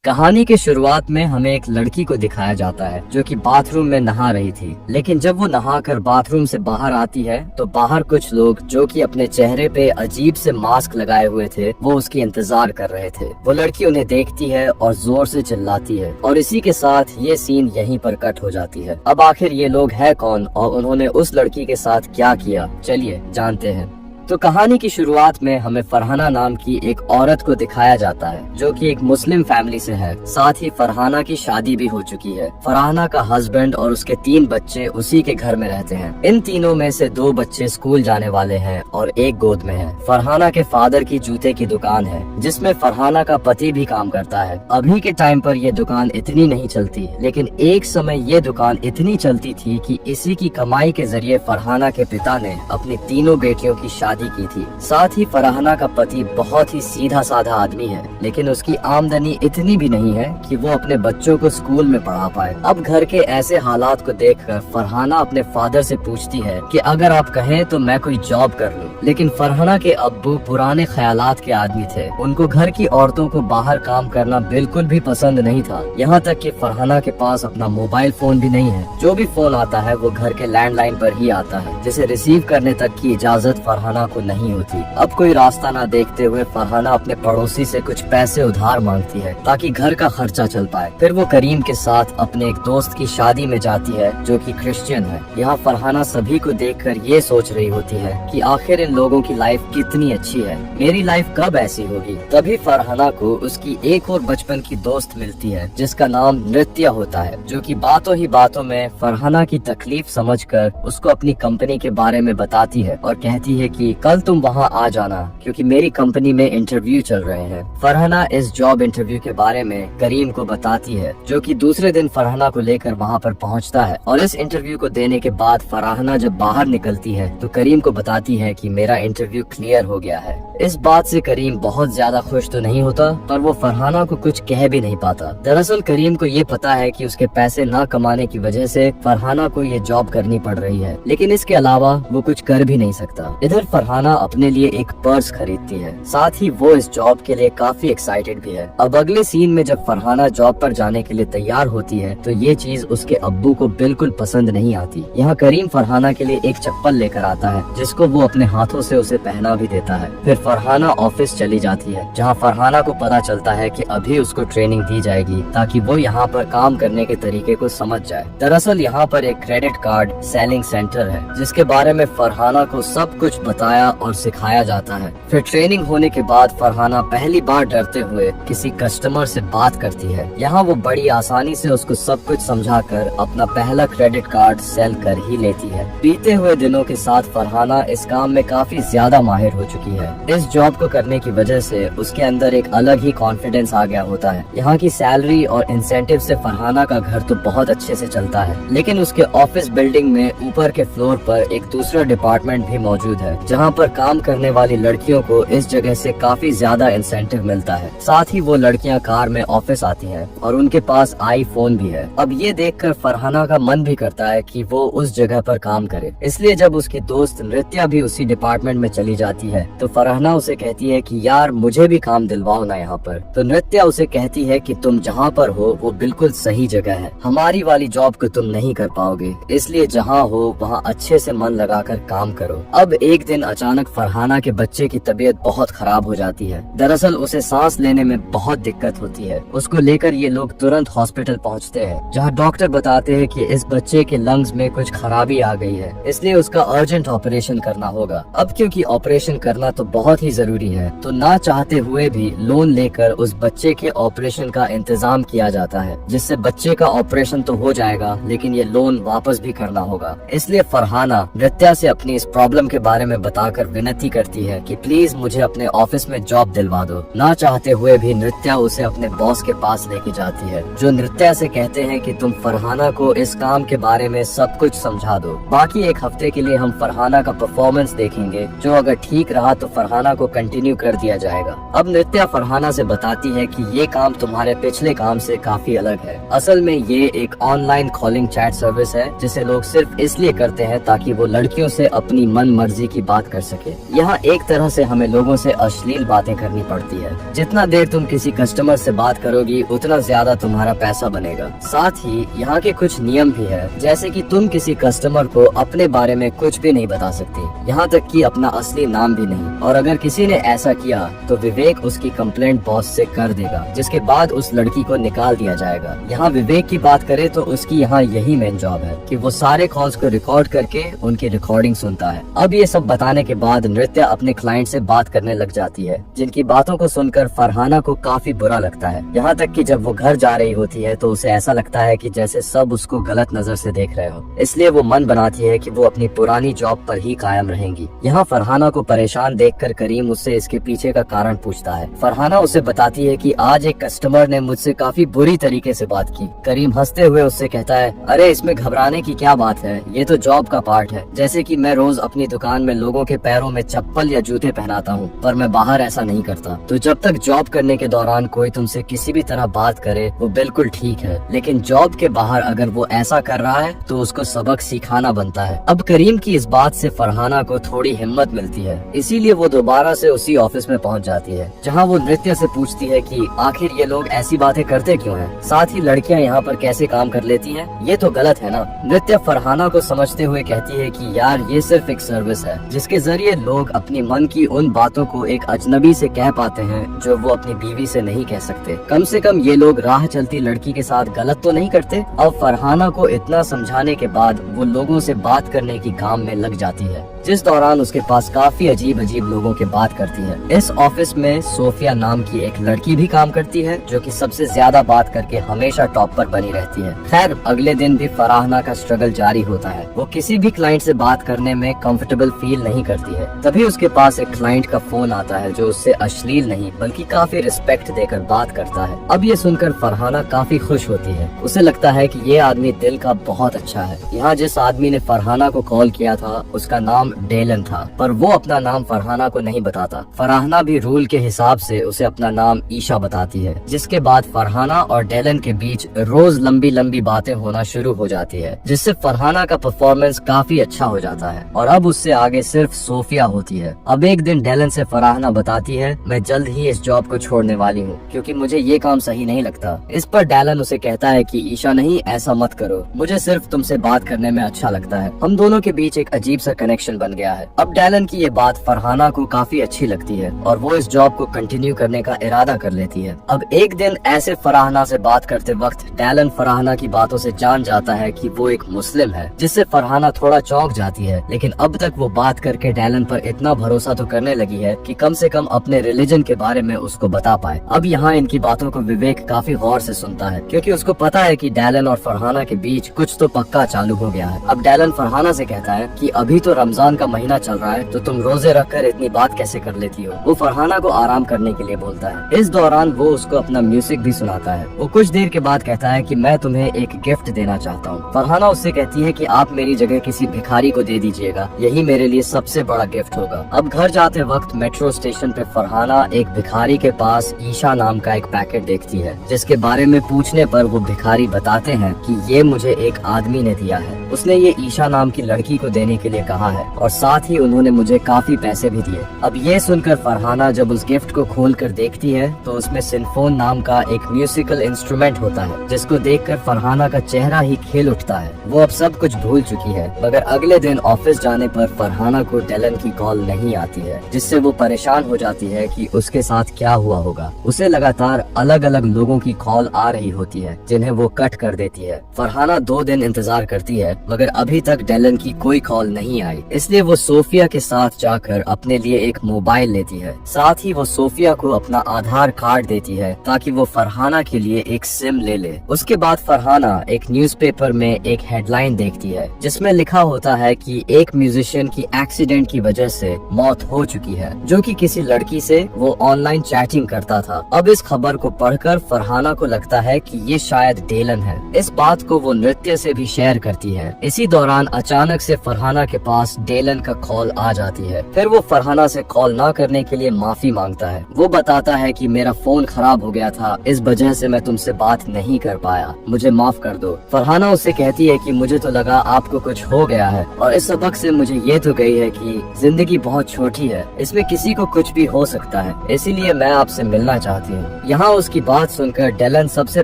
कहानी की शुरुआत में हमें एक लड़की को दिखाया जाता है जो कि बाथरूम में नहा रही थी। लेकिन जब वो नहाकर बाथरूम से बाहर आती है तो बाहर कुछ लोग जो कि अपने चेहरे पे अजीब से मास्क लगाए हुए थे वो उसकी इंतजार कर रहे थे। वो लड़की उन्हें देखती है और जोर से चिल्लाती है और इसी के साथ ये सीन यहीं पर कट हो जाती है। अब आखिर ये लोग है कौन और उन्होंने उस लड़की के साथ क्या किया, चलिए जानते हैं। तो कहानी की शुरुआत में हमें फरहाना नाम की एक औरत को दिखाया जाता है जो कि एक मुस्लिम फैमिली से है। साथ ही फरहाना की शादी भी हो चुकी है। फरहाना का हस्बैंड और उसके 3 बच्चे उसी के घर में रहते हैं। इन तीनों में से 2 बच्चे स्कूल जाने वाले हैं और एक गोद में है। फरहाना के फादर की जूते की दुकान है जिसमें फरहाना का पति भी काम करता है। अभी के टाइम पर यह दुकान इतनी नहीं चलती, लेकिन एक समय ये दुकान इतनी चलती थी कि इसी की कमाई के जरिए फरहाना के पिता ने अपनी तीनों बेटियों की शादी की थी। साथ ही फरहाना का पति बहुत ही सीधा साधा आदमी है, लेकिन उसकी आमदनी इतनी भी नहीं है कि वो अपने बच्चों को स्कूल में पढ़ा पाए। अब घर के ऐसे हालात को देखकर फरहाना अपने फादर से पूछती है कि अगर आप कहें तो मैं कोई जॉब कर लूं। लेकिन फरहाना के अब्बू पुराने ख्यालात के आदमी थे। उनको घर की औरतों को बाहर काम करना बिल्कुल भी पसंद नहीं था। यहाँ तक कि फरहाना के पास अपना मोबाइल फोन भी नहीं है। जो भी फोन आता है वो घर के लैंडलाइन पर ही आता है, जिसे रिसीव करने तक की इजाजत फरहाना को नहीं होती। अब कोई रास्ता ना देखते हुए फरहाना अपने पड़ोसी से कुछ पैसे उधार मांगती है ताकि घर का खर्चा चल पाए। फिर वो करीम के साथ अपने एक दोस्त की शादी में जाती है जो कि क्रिश्चियन है। यहाँ फरहाना सभी को देखकर ये सोच रही होती है कि आखिर इन लोगों की लाइफ कितनी अच्छी है, मेरी लाइफ कब ऐसी होगी। तभी फरहाना को उसकी एक और बचपन की दोस्त मिलती है जिसका नाम नृत्या होता है, जो कि बातों ही बातों में फरहाना की तकलीफ समझकर उसको अपनी कंपनी के बारे में बताती है और कहती है कि कल तुम वहाँ आ जाना क्योंकि मेरी कंपनी में इंटरव्यू चल रहे हैं। फरहाना इस जॉब इंटरव्यू के बारे में करीम को बताती है, जो कि दूसरे दिन फरहाना को लेकर वहाँ पर पहुँचता है। और इस इंटरव्यू को देने के बाद फरहाना जब बाहर निकलती है तो करीम को बताती है कि मेरा इंटरव्यू क्लियर हो गया है। इस बात से करीम बहुत ज्यादा खुश तो नहीं होता, पर वो फरहाना को कुछ कह भी नहीं पाता। दरअसल करीम को ये पता है कि उसके पैसे ना कमाने की वजह से फरहाना को ये जॉब करनी पड़ रही है, लेकिन इसके अलावा वो कुछ कर भी नहीं सकता। इधर फरहाना अपने लिए एक पर्स खरीदती है, साथ ही वो इस जॉब के लिए काफी एक्साइटेड भी है। अब अगले सीन में जब फरहाना जॉब पर जाने के लिए तैयार होती है तो ये चीज उसके अब्बू को बिल्कुल पसंद नहीं आती। यहाँ करीम फरहाना के लिए एक चप्पल लेकर आता है जिसको वो अपने हाथों से उसे पहना भी देता है। फिर फरहाना ऑफिस चली जाती है जहाँ फरहाना को पता चलता है कि अभी उसको ट्रेनिंग दी जाएगी ताकि वो यहाँ पर काम करने के तरीके को समझ जाए। दरअसल यहाँ पर एक क्रेडिट कार्ड सेलिंग सेंटर है जिसके बारे में फरहाना को सब कुछ बताया और सिखाया जाता है। फिर ट्रेनिंग होने के बाद फरहाना पहली बार डरते हुए किसी कस्टमर से बात करती है। यहाँ वो बड़ी आसानी से उसको सब कुछ समझाकर अपना पहला क्रेडिट कार्ड सेल कर ही लेती है। बीते हुए दिनों के साथ फरहाना इस काम में काफी ज्यादा माहिर हो चुकी है। इस जॉब को करने की वजह से उसके अंदर एक अलग ही कॉन्फिडेंस आ गया होता है। यहाँ की सैलरी और इंसेंटिव से फरहाना का घर तो बहुत अच्छे से चलता है, लेकिन उसके ऑफिस बिल्डिंग में ऊपर के फ्लोर पर एक दूसरा डिपार्टमेंट भी मौजूद है जहाँ पर काम करने वाली लड़कियों को इस जगह से काफी ज्यादा इंसेंटिव मिलता है। साथ ही वो लड़कियां कार में ऑफिस आती हैं और उनके पास आईफोन भी है। अब ये देखकर फरहाना का मन भी करता है कि वो उस जगह पर काम करे। इसलिए जब उसकी दोस्त नृत्या भी उसी डिपार्टमेंट में चली जाती है तो फरहाना उसे कहती है कि यार मुझे भी काम दिलवाओ ना यहाँ पर। तो नृत्या उसे कहती है कि तुम जहाँ पर हो वो बिल्कुल सही जगह है, हमारी वाली जॉब को तुम नहीं कर पाओगे, इसलिए जहाँ हो वहाँ अच्छे से मन लगाकर काम करो। अब एक दिन अचानक फरहाना के बच्चे की तबीयत बहुत खराब हो जाती है। दरअसल उसे सांस लेने में बहुत दिक्कत होती है। उसको लेकर ये लोग तुरंत हॉस्पिटल पहुंचते हैं जहां डॉक्टर बताते हैं कि इस बच्चे के लंग्स में कुछ खराबी आ गई है, इसलिए उसका अर्जेंट ऑपरेशन करना होगा। अब क्योंकि ऑपरेशन करना तो बहुत ही जरूरी है तो ना चाहते हुए भी लोन लेकर उस बच्चे के ऑपरेशन का इंतजाम किया जाता है, जिससे बच्चे का ऑपरेशन तो हो जाएगा लेकिन ये लोन वापस भी करना होगा। इसलिए फरहाना नृत्या से अपनी इस प्रॉब्लम के बारे में बताकर विनती करती है कि प्लीज मुझे अपने ऑफिस में जॉब दिलवा दो। ना चाहते हुए भी नृत्या उसे अपने बॉस के पास लेके जाती है, जो नृत्या से कहते हैं कि तुम फरहाना को इस काम के बारे में सब कुछ समझा दो। बाकी एक हफ्ते के लिए हम फरहाना का परफॉर्मेंस देखेंगे, जो अगर ठीक रहा तो फरहाना को कंटिन्यू कर दिया जाएगा। अब नृत्या फरहाना से बताती है कि ये काम तुम्हारे पिछले काम से काफी अलग है। असल में ये एक ऑनलाइन कॉलिंग चैट सर्विस है जिसे लोग सिर्फ इसलिए करते हैं ताकि वो लड़कियों से अपनी मन मर्जी की बात कर सके। यहाँ एक तरह से हमें लोगों से अश्लील बातें करनी पड़ती है। जितना देर तुम किसी कस्टमर से बात करोगी उतना ज्यादा तुम्हारा पैसा बनेगा। साथ ही यहाँ के कुछ नियम भी है, जैसे कि तुम किसी कस्टमर को अपने बारे में कुछ भी नहीं बता सकती, यहाँ तक कि अपना असली नाम भी नहीं। और अगर किसी ने ऐसा किया तो विवेक उसकी कंप्लेंट बॉस से कर देगा, जिसके बाद उस लड़की को निकाल दिया जाएगा। यहाँ विवेक की बात करें तो उसकी यहाँ यही मेन जॉब है कि वो सारे कॉल्स को रिकॉर्ड करके उनकी रिकॉर्डिंग सुनता है। अब ये सब बताने के बाद नृत्य अपने क्लाइंट से बात करने लग जाती है, जिनकी बातों को सुनकर फरहाना को काफी बुरा लगता है। यहाँ तक कि जब वो घर जा रही होती है तो उसे ऐसा लगता है कि जैसे सब उसको गलत नजर से देख रहे हो। इसलिए वो मन बनाती है कि वो अपनी पुरानी जॉब पर ही कायम रहेंगी। यहाँ फरहाना को परेशान देखकर करीम उससे इसके पीछे का कारण पूछता है। फरहाना उसे बताती है कि आज एक कस्टमर ने मुझसे काफी बुरी तरीके से बात की। करीम हंसते हुए उससे कहता है, अरे इसमें घबराने की क्या बात है, ये तो जॉब का पार्ट है। जैसे कि मैं रोज अपनी दुकान में लोगों के पैरों में चप्पल या जूते पहनाता हूँ, पर मैं बाहर ऐसा नहीं करता। तो जब तक जॉब करने के दौरान कोई तुमसे किसी भी तरह बात करे वो बिल्कुल ठीक है, लेकिन जॉब के बाहर अगर वो ऐसा कर रहा है तो उसको सबक सिखाना बनता है। अब करीम की इस बात से फरहाना को थोड़ी हिम्मत मिलती है, इसीलिए वो दोबारा से उसी ऑफिस में पहुंच जाती है, जहां वो नृत्य से पूछती है कि आखिर ये लोग ऐसी बातें करते क्यों हैं? साथ ही लड़कियां यहाँ पर कैसे काम कर लेती हैं? ये तो गलत है ना। नृत्य फरहाना को समझते हुए कहती है कि यार ये सिर्फ एक सर्विस है, जिसके जरिए लोग अपनी मन की उन बातों को एक अजनबी से कह पाते हैं जो वो अपनी बीवी से नहीं कह सकते। कम से कम ये लोग राह चलती लड़की के साथ गलत तो नहीं करते। अब फरहाना को इतना समझाने के बाद वो लोगों से बात करने की काम में लग जाती है, जिस दौरान उसके पास काफी अजीब अजीब लोगों के बात करती है। इस ऑफिस में सोफिया नाम की एक लड़की भी काम करती है, जो कि सबसे ज्यादा बात करके हमेशा टॉप पर बनी रहती है। खैर अगले दिन भी फरहाना का स्ट्रगल जारी होता है। वो किसी भी क्लाइंट से बात करने में कंफर्टेबल फील नहीं करती है। तभी उसके पास एक क्लाइंट का फोन आता है जो उससे अश्लील नहीं बल्कि काफी रिस्पेक्ट देकर बात करता है। अब ये सुनकर फरहाना काफी खुश होती है। उसे लगता है कि ये आदमी दिल का बहुत अच्छा है। यहाँ जिस आदमी ने फरहाना को कॉल किया था उसका नाम डेलन था, पर वो अपना नाम फरहाना को नहीं बताता। फरहाना भी रूल के हिसाब से उसे अपना नाम ईशा बताती है, जिसके बाद फरहाना और डेलन के बीच रोज लंबी लंबी बातें होना शुरू हो जाती है, जिससे फरहाना का परफॉर्मेंस काफी अच्छा हो जाता है और अब उससे आगे सिर्फ सोफिया होती है। अब एक दिन डेलन से फरहाना बताती है, मैं जल्द ही इस जॉब को छोड़ने वाली हूँ क्योंकि मुझे ये काम सही नहीं लगता। इस पर डेलन उसे कहता है कि ईशा नहीं, ऐसा मत करो, मुझे सिर्फ तुमसे बात करने में अच्छा लगता है। हम दोनों के बीच एक अजीब सा कनेक्शन बन गया है। अब डेलन की ये बात फरहाना को काफी अच्छी लगती है और वो इस जॉब को कंटिन्यू करने का इरादा कर लेती है। अब एक दिन ऐसे फरहाना से बात करते वक्त डेलन फरहाना की बातों से जान जाता है कि वो एक मुस्लिम है, जिससे फरहाना थोड़ा चौंक जाती है। लेकिन अब तक वो बात करके डेलन पर इतना भरोसा तो करने लगी है कि कम से कम अपने रिलीजन के बारे में उसको बता पाए। अब यहाँ इनकी बातों को विवेक काफी गौर से सुनता है, क्योंकि उसको पता है कि डेलन और फरहाना के बीच कुछ तो पक्का चालू हो गया है। अब डेलन फरहाना से कहता है कि अभी तो रमजान का महीना चल रहा है, तो तुम रोजे रखकर इतनी बात कैसे कर लेती हो? वो फरहाना को आराम करने के लिए बोलता है। इस दौरान वो उसको अपना म्यूजिक भी सुनाता है। वो कुछ देर के बाद कहता है कि मैं तुम्हें एक गिफ्ट देना चाहता हूँ। फरहाना उससे कहती है कि आप मेरी जगह किसी भिखारी को दे दीजिएगा, यही मेरे लिए सबसे बड़ा गिफ्ट होगा। अब घर जाते वक्त मेट्रो स्टेशन पे फरहाना एक भिखारी के पास ईशा नाम का एक पैकेट देखती है, जिसके बारे में पूछने पर वो भिखारी बताते हैं कि ये मुझे एक आदमी ने दिया है। उसने ये ईशा नाम की लड़की को देने के लिए कहा है और साथ ही उन्होंने मुझे काफी पैसे भी दिए। अब ये सुनकर फरहाना जब उस गिफ्ट को खोल कर देखती है तो उसमें सिंफोन नाम का एक म्यूजिकल इंस्ट्रूमेंट होता है, जिसको देखकर फरहाना का चेहरा ही खिल उठता है। वो अब सब कुछ भूल चुकी है, मगर अगले दिन ऑफिस जाने पर फरहाना को डेलन की कॉल नहीं आती है, जिससे वो परेशान हो जाती है कि उसके साथ क्या हुआ होगा। उसे लगातार अलग अलग लोगों की कॉल आ रही होती है, जिन्हें वो कट कर देती है। फरहाना 2 दिन इंतजार करती है, मगर अभी तक डेलन की कोई कॉल नहीं आई। इसलिए वो सोफिया के साथ जाकर अपने लिए एक मोबाइल लेती है। साथ ही वो सोफिया को अपना आधार कार्ड देती है ताकि वो फरहाना के लिए एक सिम ले ले। उसके बाद फरहाना एक न्यूज़पेपर में एक हेडलाइन देखती है, जिसमें लिखा होता है कि एक म्यूजिशियन की एक्सीडेंट की वजह से मौत हो चुकी है, जो कि किसी लड़की से वो ऑनलाइन चैटिंग करता था। अब इस खबर को पढ़कर फरहाना को लगता है कि ये शायद डेलन है। इस बात को वो नृत्य से भी शेयर करती है। इसी दौरान अचानक से फरहाना के पास डेलन डेलन का कॉल आ जाती है। फिर वो फरहाना से कॉल ना करने के लिए माफी मांगता है। वो बताता है कि मेरा फोन खराब हो गया था, इस वजह से मैं तुमसे बात नहीं कर पाया, मुझे माफ कर दो। फरहाना उससे कहती है कि मुझे तो लगा आपको कुछ हो गया है, और इस सबक से मुझे ये तो गई है कि जिंदगी बहुत छोटी है, इसमें किसी को कुछ भी हो सकता है, इसीलिए मैं आपसे मिलना चाहती हूँ। यहाँ उसकी बात सुनकर डेलन सबसे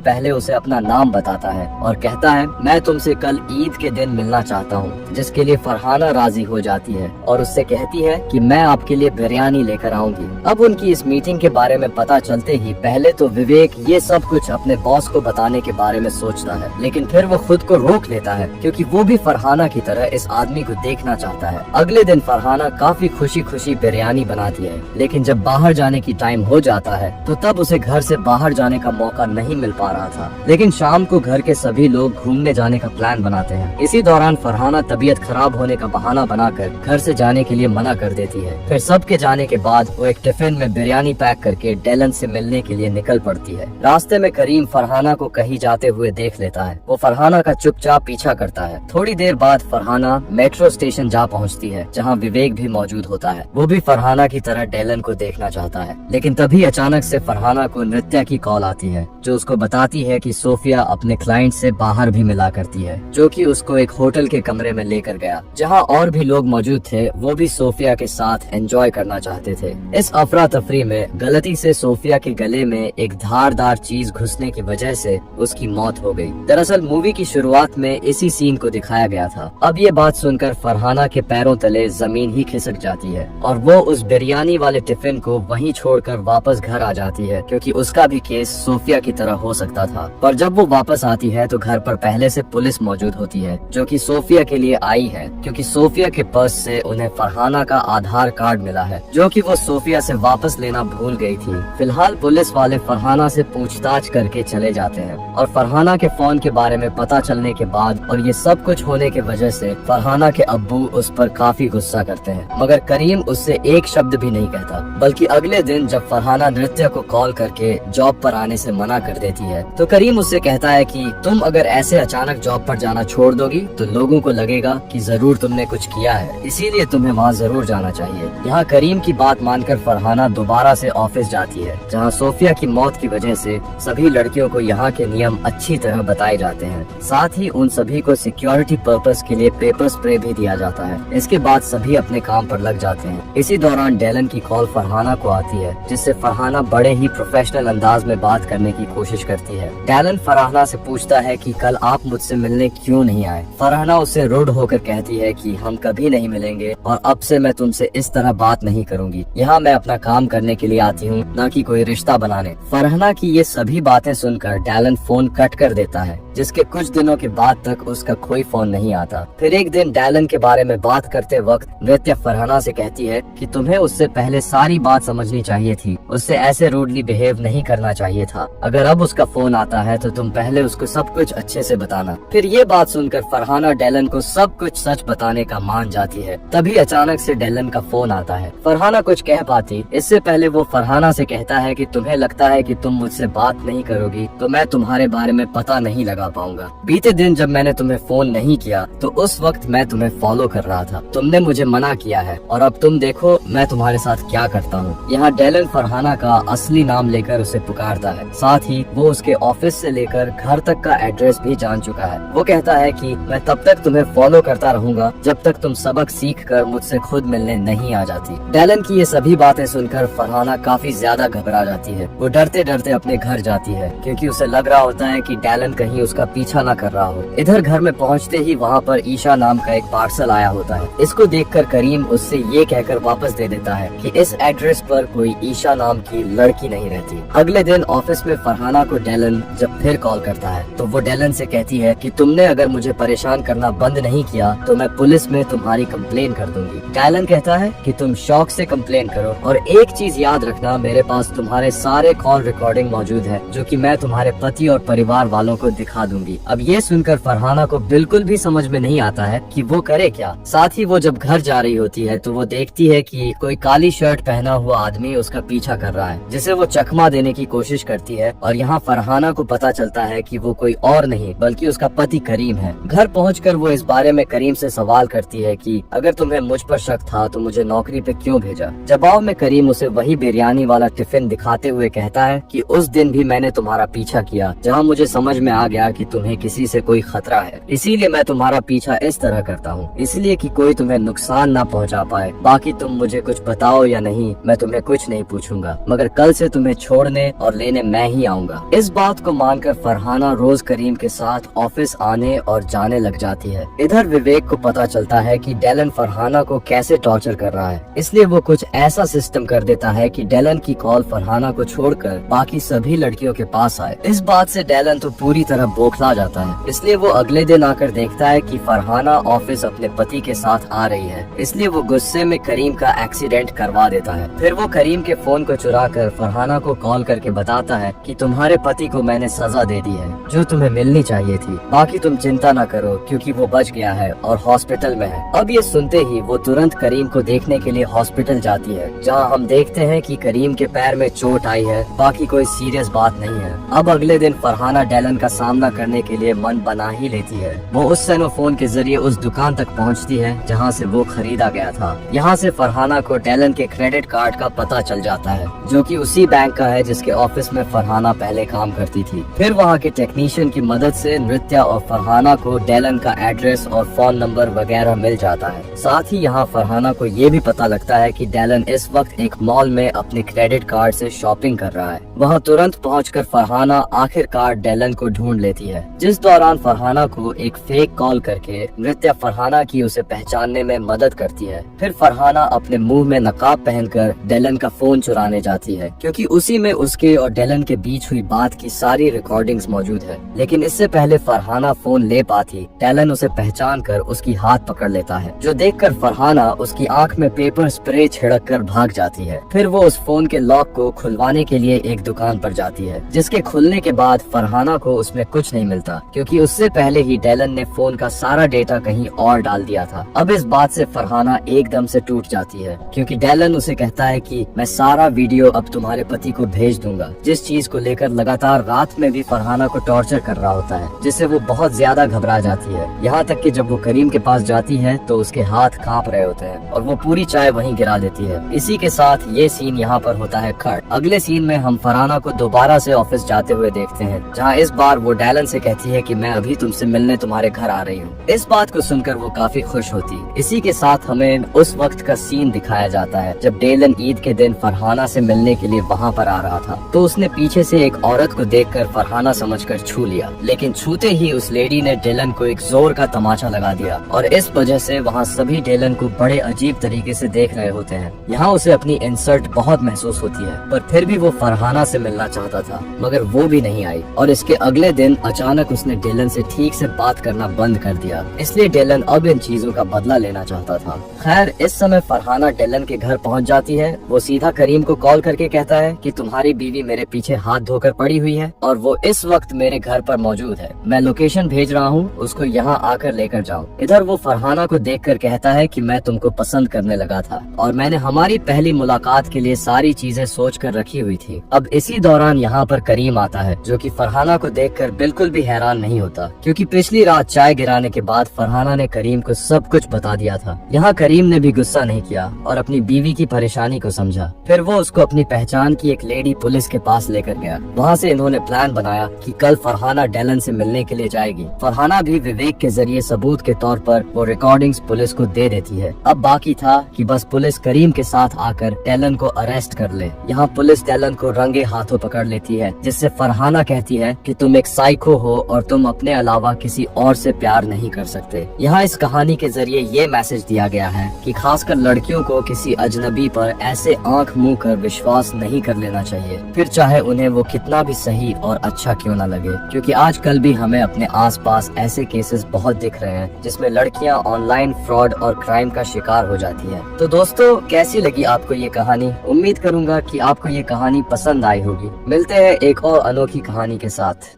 पहले उसे अपना नाम बताता है और कहता है मैं तुमसे कल ईद के दिन मिलना चाहता हूँ, जिसके लिए फरहाना राजी हो जाती है और उससे कहती है कि मैं आपके लिए बिरयानी लेकर आऊंगी। अब उनकी इस मीटिंग के बारे में पता चलते ही पहले तो विवेक ये सब कुछ अपने बॉस को बताने के बारे में सोचता है, लेकिन फिर वो खुद को रोक लेता है क्योंकि वो भी फरहाना की तरह इस आदमी को देखना चाहता है। अगले दिन फरहाना काफी खुशी खुशी बिरयानी बनाती है, लेकिन जब बाहर जाने की टाइम हो जाता है तो तब उसे घर से बाहर जाने का मौका नहीं मिल पा रहा था। लेकिन शाम को घर के सभी लोग घूमने जाने का प्लान बनाते हैं। इसी दौरान फरहाना तबीयत खराब होने का बहाना बनाकर घर से जाने के लिए मना कर देती है। फिर सबके जाने के बाद वो एक टिफिन में बिरयानी पैक करके डेलन से मिलने के लिए निकल पड़ती है। रास्ते में करीम फरहाना को कहीं जाते हुए देख लेता है। वो फरहाना का चुपचाप पीछा करता है। थोड़ी देर बाद फरहाना मेट्रो स्टेशन जा पहुंचती है, जहां विवेक भी मौजूद होता है। वो भी फरहाना की तरह डेलन को देखना चाहता है, लेकिन तभी अचानक से फरहाना को नृत्या की कॉल आती है, जो उसको बताती है कि सोफिया अपने क्लाइंट से बाहर भी मिला करती है, जो कि उसको एक होटल के कमरे में लेकर गया, जहां और भी लोग मौजूद थे। वो भी सोफिया के साथ एंजॉय करना चाहते थे। इस अफरा तफरी में गलती से सोफिया के गले में एक धारदार चीज घुसने की वजह से उसकी मौत हो गई। दरअसल मूवी की शुरुआत में इसी सीन को दिखाया गया था। अब ये बात सुनकर फरहाना के पैरों तले जमीन ही खिसक जाती है और वो उस बिरयानी वाले टिफिन को वहीं छोड़कर वापस घर आ जाती है, क्योंकि उसका भी केस सोफिया की तरह हो सकता था। पर जब वो वापस आती है तो घर पर पहले से पुलिस मौजूद होती है, जो कि सोफिया के लिए आई है, क्योंकि सोफिया के पर्स से उन्हें फरहाना का आधार कार्ड मिला है, जो कि वो सोफिया से वापस लेना भूल गई थी। फिलहाल पुलिस वाले फरहाना से पूछताछ करके चले जाते हैं और फरहाना के फोन के बारे में पता चलने के बाद और ये सब कुछ होने की वजह से फरहाना के अब्बू उस पर काफी गुस्सा करते हैं, मगर करीम उससे एक शब्द भी नहीं कहता। बल्कि अगले दिन जब फरहाना नृत्य को कॉल करके जॉब पर आने से मना कर देती है, तो करीम उससे कहता है कि तुम अगर ऐसे अचानक जॉब पर जाना छोड़ दोगी तो लोगों को लगेगा कि जरूर तुमने कुछ किया है, इसीलिए तुम्हें वहाँ जरूर जाना चाहिए। यहाँ करीम की बात मानकर फरहाना दोबारा से ऑफिस जाती है, जहाँ सोफिया की मौत की वजह से सभी लड़कियों को यहाँ के नियम अच्छी तरह बताए जाते हैं। साथ ही उन सभी को सिक्योरिटी पर्पस के लिए पेपर स्प्रे भी दिया जाता है। इसके बाद सभी अपने काम पर लग जाते हैं। इसी दौरान डेलन की कॉल फरहाना को आती है, जिससे फरहाना बड़े ही प्रोफेशनल अंदाज में बात करने की कोशिश करती है। डेलन फरहाना से पूछता है कि कल आप मुझसे मिलने क्यों नहीं आए। फरहाना उससे रूड होकर कहती है कि हम कभी नहीं मिलेंगे और अब से मैं तुमसे इस तरह बात नहीं करूंगी। यहाँ मैं अपना काम करने के लिए आती हूँ, न कि कोई रिश्ता बनाने। फरहाना की ये सभी बातें सुनकर डेलन फोन कट कर देता है, जिसके कुछ दिनों के बाद तक उसका कोई फोन नहीं आता। फिर एक दिन डेलन के बारे में बात करते वक्त नृत्या फरहाना से कहती है कि तुम्हें उससे पहले सारी बात समझनी चाहिए थी, उससे ऐसे रूडली बिहेव नहीं करना चाहिए था। अगर अब उसका फोन आता है तो तुम पहले उसको सब कुछ अच्छे से बताना। फिर ये बात सुनकर फरहाना डेलन को सब कुछ सच बताने का मान जाती है। तभी अचानक से डेलन का फोन आता है। फरहाना कुछ कह पाती इससे पहले वो फरहाना से कहता है कि तुम्हें लगता है कि तुम मुझसे बात नहीं करोगी तो मैं तुम्हारे बारे में पता नहीं लगा पाऊंगा। बीते दिन जब मैंने तुम्हें फोन नहीं किया तो उस वक्त मैं तुम्हें फॉलो कर रहा था, तुमने मुझे मना किया है और अब तुम देखो मैं तुम्हारे साथ क्या करता हूँ। यहाँ डेलन फरहाना का असली नाम लेकर उसे पुकारता है। साथ ही वो उसके ऑफिस से लेकर घर तक का एड्रेस भी जान चुका है। वो कहता है कि मैं तब तक तुम्हें फॉलो करता रहूंगा जब तक तुम सबक सीख कर मुझसे खुद मिलने नहीं आ जाती। डेलन की ये सभी बातें सुनकर फरहाना काफी ज्यादा घबरा जाती है। वो डरते डरते अपने घर जाती है, क्योंकि उसे लग रहा होता है कि डेलन कहीं उसका पीछा न कर रहा हो। इधर घर में पहुंचते ही वहां पर ईशा नाम का एक पार्सल आया होता है। इसको देखकर करीम उससे ये कहकर वापस दे देता है कि इस एड्रेस पर कोई ईशा नाम की लड़की नहीं रहती। अगले दिन ऑफिस में फरहाना को डेलन जब फिर कॉल करता है तो वो डेलन से कहती है कि तुमने अगर मुझे परेशान करना बंद नहीं किया तो मैं पुलिस में तुम्हारी कंप्लेन कर दूंगी। डेलन कहता है कि तुम शौक से कंप्लेन करो और एक चीज याद रखना, मेरे पास तुम्हारे सारे कॉल रिकॉर्डिंग मौजूद है जो कि मैं तुम्हारे पति और परिवार वालों को दिखा दूंगी। अब ये सुनकर फरहाना को बिल्कुल भी समझ में नहीं आता है कि वो करे क्या। साथ ही वो जब घर जा रही होती है तो वो देखती है कि कोई काली शर्ट पहना हुआ आदमी उसका पीछा कर रहा है, जिसे वो चकमा देने की कोशिश करती है और यहाँ फरहाना को पता चलता है कि वो कोई और नहीं बल्कि उसका पति करीम है। घर पहुंचकर वो इस बारे में करीम से सवाल करती है कि अगर तुम्हें मुझ पर शक था तो मुझे नौकरी पे क्यों भेजा। जवाब में करीम उसे वही बिरयानी वाला टिफिन दिखाते हुए कहता है कि उस दिन भी मैंने तुम्हारा पीछा किया जहाँ मुझे समझ में आ गया कि तुम्हें किसी से कोई खतरा है, इसीलिए मैं तुम्हारा पीछा इस तरह करता हूँ, इसलिए कि कोई तुम्हें नुकसान ना पहुँचा पाए। बाकी तुम मुझे कुछ बताओ या नहीं, मैं तुम्हें कुछ नहीं पूछूंगा, मगर कल से तुम्हें छोड़ने और लेने मैं ही आऊंगा। इस बात को मानकर फरहाना रोज करीम के साथ ऑफिस आने और जाने लग जाती है। इधर विवेक को पता चलता है कि डेलन फरहाना को कैसे टॉर्चर कर रहा है, इसलिए वो कुछ ऐसा सिस्टम कर देता है कि डेलन की कॉल फरहाना को छोड़कर बाकी सभी लड़कियों के पास आए। इस बात से डेलन तो पूरी तरह बौखला जाता है, इसलिए वो अगले दिन आकर देखता है कि फरहाना ऑफिस अपने पति के साथ आ रही है, इसलिए वो गुस्से में करीम का एक्सीडेंट करवा देता है। फिर वो करीम के फोन को चुराकर फरहाना को कॉल करके बताता है कि तुम्हारे पति को मैंने सजा दे दी है जो तुम्हें मिलनी चाहिए थी, बाकी तुम चिंता न करो क्योंकि वो बच गया है और हॉस्पिटल में है। अब ये सुनते ही वो तुरंत करीम को देखने के लिए हॉस्पिटल जाती है, जहाँ हम देखते हैं कि करीम के पैर में चोट आई है, बाकी कोई सीरियस बात नहीं है। अब अगले दिन फरहाना डेलन का सामना करने के लिए मन बना ही लेती है। वो उस सेनोफोन के जरिए उस दुकान तक पहुंचती है जहां से वो खरीदा गया था। यहां से फरहाना को डेलन के क्रेडिट कार्ड का पता चल जाता है, जो कि उसी बैंक का है जिसके ऑफिस में फरहाना पहले काम करती थी। फिर वहां के टेक्नीशियन की मदद से नृत्या और फरहाना को डेलन का एड्रेस और फोन नंबर वगैरह मिल जाता है। साथ ही यहाँ फरहाना को ये भी पता लगता है कि डेलन इस वक्त एक मॉल में अपने क्रेडिट कार्ड से शॉपिंग कर रहा है। वहाँ तुरंत पहुंचकर फरहाना आखिरकार डेलन को ढूंढ लेती है, जिस दौरान फरहाना को एक फेक कॉल करके नृत्या फरहाना की उसे पहचानने में मदद करती है। फिर फरहाना अपने मुंह में नकाब पहनकर डेलन का फोन चुराने जाती है, क्योंकि उसी में उसके और डेलन के बीच हुई बात की सारी रिकॉर्डिंग्स मौजूद है। लेकिन इससे पहले फरहाना फोन ले पाती, डेलन उसे पहचान कर उसकी हाथ पकड़ लेता है, जो देखकर फरहाना उसकी आंख में पेपर स्प्रे छिड़क कर भाग जाती है। फिर वो उस फोन के लॉक को खुलवाने के लिए एक दुकान पर जाती है, जिसके खुलने के बाद फरहाना को उसमें कुछ नहीं मिलता, क्योंकि उससे पहले ही डेलन ने फोन का सारा डेटा कहीं और डाल दिया था। अब इस बात से फरहाना एकदम से टूट जाती है, क्योंकि डेलन उसे कहता है कि मैं सारा वीडियो अब तुम्हारे पति को भेज दूंगा, जिस चीज को लेकर लगातार रात में भी फरहाना को टॉर्चर कर रहा होता है, जिससे वो बहुत ज्यादा घबरा जाती है। यहाँ तक कि जब वो करीम के पास जाती है तो उसके हाथ कांप रहे होते हैं और वो पूरी चाय वहीं गिरा देती है। इसी के साथ ये सीन यहाँ पर होता है कट। अगले सीन में हम फरहाना को दोबारा से ऑफिस जाते हुए देखते हैं, जहाँ इस बार वो डेलन से कहती है कि मैं अभी तुमसे मिलने तुम्हारे घर आ रही हूँ। इस बात को सुनकर वो काफी खुश होती है। इसी के साथ हमें उस वक्त का सीन दिखाया जाता है जब डेलन ईद के दिन फरहाना से मिलने के लिए वहाँ पर आ रहा था, तो उसने पीछे से एक औरत को देखकर फरहाना समझकर छू लिया, लेकिन छूते ही उस लेडी ने डेलन को एक जोर का तमाचा लगा दिया और इस वजह से वहाँ सभी डेलन को बड़े अजीब तरीके से देख रहे होते हैं। यहाँ उसे अपनी इंसल्ट बहुत महसूस होती है, पर फिर भी वो फरहाना से मिलना चाहता था, मगर वो भी नहीं आई और इसके अगले दिन अचानक उसने डेलन से ठीक से बात करना बंद कर दिया। इसलिए डेलन अब इन चीजों का बदला लेना चाहता था। खैर, इस समय फरहाना डेलन के घर पहुंच जाती है। वो सीधा करीम को कॉल करके कहता है कि तुम्हारी बीवी मेरे पीछे हाथ धोकर पड़ी हुई है और वो इस वक्त मेरे घर पर मौजूद है। मैं लोकेशन भेज रहा हूँ, उसको यहाँ आकर लेकर जाओ। इधर वो फरहाना को देखकर कहता है कि मैं तुमको पसंद करने लगा था और मैंने हमारी पहली मुलाकात के लिए सारी चीजें सोच कर रखी हुई थी। अब इसी दौरान यहाँ पर करीम आता है, जो कि फरहाना को देखकर बिल्कुल भी हैरान नहीं होता, क्योंकि पिछली रात चाय गिराने के बाद फरहाना ने करीम को सब कुछ बता दिया था। यहाँ करीम ने भी गुस्सा नहीं किया और अपनी बीवी की परेशानी को समझा। फिर वो उसको अपनी पहचान की एक लेडी पुलिस के पास लेकर गया। वहाँ से इन्होंने प्लान बनाया कि कल फरहाना डेलन से मिलने के लिए जाएगी। फरहाना भी विवेक के जरिए सबूत के तौर पर वो रिकॉर्डिंग्स पुलिस को दे देती है। अब बाकी था कि बस पुलिस करीम के साथ आकर डेलन को अरेस्ट कर ले। यहाँ पुलिस डेलन को रंगे हाथों पकड़ लेती है, जिससे फरहाना कहती है कि तुम एक साइको हो और तुम अपने अलावा किसी और से प्यार नहीं कर सकते। यहाँ इस कहानी के जरिए ये मैसेज दिया गया है कि खासकर लड़कियों को किसी अजनबी पर ऐसे आंख मुंह कर विश्वास नहीं कर लेना चाहिए, फिर चाहे उन्हें वो कितना भी सही और अच्छा क्यों न लगे, क्योंकि आजकल भी हमें अपने आसपास ऐसे केसेस बहुत दिख रहे हैं जिसमें लड़कियां ऑनलाइन फ्रॉड और क्राइम का शिकार हो जाती हैं। तो दोस्तों, कैसी लगी आपको ये कहानी? उम्मीद करूंगा कि आपको ये कहानी पसंद आई होगी। मिलते हैं एक और अनोखी कहानी के साथ।